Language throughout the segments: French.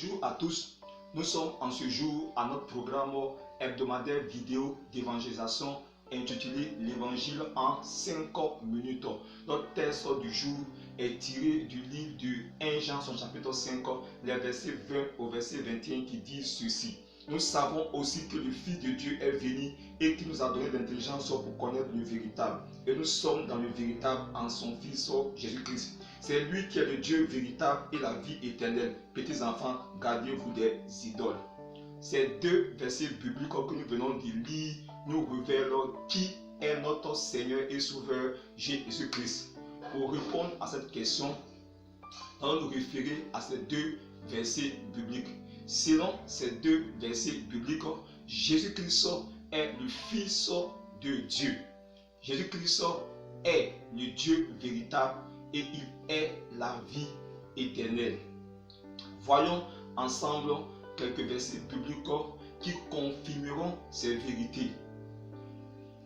Bonjour à tous, nous sommes en ce jour à notre programme hebdomadaire vidéo d'évangélisation intitulé l'Évangile en 5 minutes. Notre texte du jour est tiré du livre de 1 Jean, son chapitre 5, les versets 20 au verset 21 qui dit ceci. Nous savons aussi que le Fils de Dieu est venu et qu'il nous a donné l'intelligence pour connaître le véritable. Et nous sommes dans le véritable en son Fils Jésus-Christ. C'est lui qui est le Dieu véritable et la vie éternelle. Petits enfants, gardez-vous des idoles. Ces deux versets bibliques que nous venons de lire nous révèlent qui est notre Seigneur et Sauveur Jésus-Christ. Pour répondre à cette question, nous allons nous référer à ces deux versets bibliques. Selon ces deux versets bibliques, Jésus-Christ est le Fils de Dieu. Jésus-Christ est le Dieu véritable et il est la vie éternelle. Voyons ensemble quelques versets bibliques qui confirmeront ces vérités.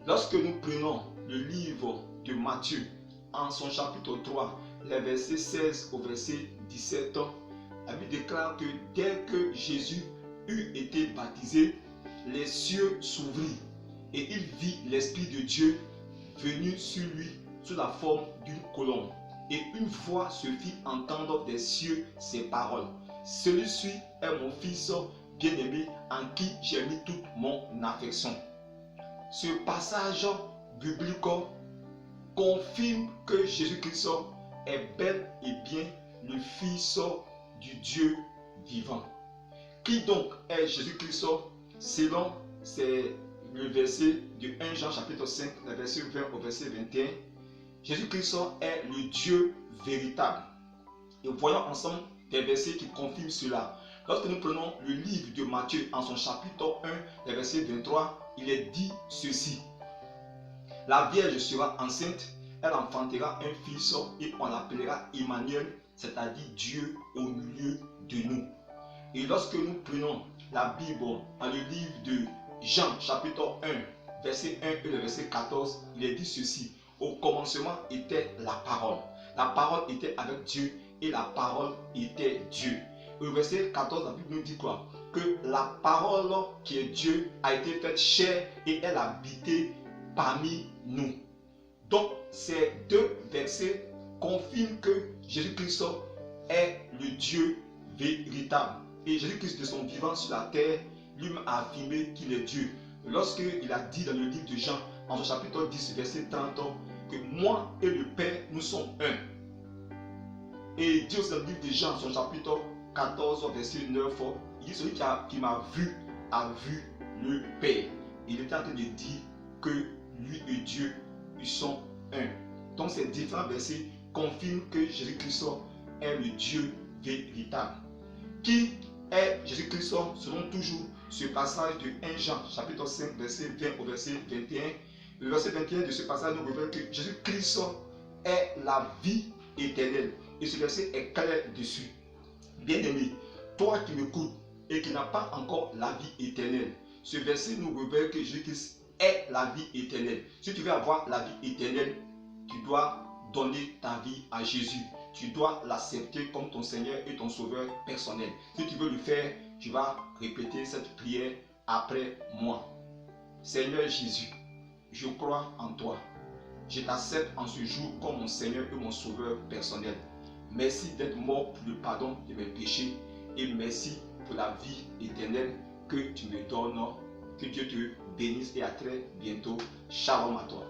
Lorsque nous prenons le livre de Matthieu en son chapitre 3, les versets 16 au verset 17, la Bible déclare que dès que Jésus eut été baptisé, les cieux s'ouvrirent et il vit l'Esprit de Dieu venu sur lui sous la forme d'une colombe. Et une voix se fit entendre des cieux ces paroles. Celui-ci est mon Fils bien-aimé en qui j'ai mis toute mon affection. Ce passage biblique confirme que Jésus-Christ est bel et bien le Fils du Dieu vivant. Qui donc est Jésus-Christ? Selon le verset de 1 Jean chapitre 5, le verset 20 au verset 21, Jésus-Christ est le Dieu véritable. Et voyons ensemble des versets qui confirment cela. Lorsque nous prenons le livre de Matthieu en son chapitre 1, le verset 23, il est dit ceci. La Vierge sera enceinte, elle enfantera un fils et on l'appellera Emmanuel, c'est-à-dire Dieu au milieu de nous. Et lorsque nous prenons la Bible dans le livre de Jean chapitre 1, verset 1 et le verset 14, il est dit ceci. Au commencement était la parole. La parole était avec Dieu et la parole était Dieu. Au verset 14, la Bible nous dit quoi? Que la parole qui est Dieu a été faite chair et elle a habité parmi nous. Donc ces deux versets confirment que Jésus-Christ est le Dieu véritable. Et Jésus-Christ de son vivant sur la terre, lui-même a affirmé qu'il est Dieu. Lorsqu'il a dit dans le livre de Jean, en son chapitre 10, verset 30, que moi et le Père, nous sommes un. Et il dit aussi dans le livre de Jean, son chapitre 14, verset 9, il dit celui qui m'a vu a vu le Père. Il était en train de dire que lui et Dieu, ils sont un. Donc ces différents versets confirment que Jésus-Christ est le Dieu véritable. Qui est Jésus-Christ selon toujours ce passage de 1 Jean, chapitre 5, verset 20 au verset 21. Le verset 21 de ce passage nous révèle que Jésus-Christ est la vie éternelle. Et ce verset est clair dessus. Bien-aimé, toi qui m'écoutes et qui n'as pas encore la vie éternelle, ce verset nous révèle que Jésus-Christ est la vie éternelle. Si tu veux avoir la vie éternelle, tu dois donner ta vie à Jésus. Tu dois l'accepter comme ton Seigneur et ton Sauveur personnel. Si tu veux le faire, tu vas répéter cette prière après moi. Seigneur Jésus, je crois en toi. Je t'accepte en ce jour comme mon Seigneur et mon Sauveur personnel. Merci d'être mort pour le pardon de mes péchés et merci pour la vie éternelle que tu me donnes. Que Dieu te bénisse et à très bientôt. Shalom à toi.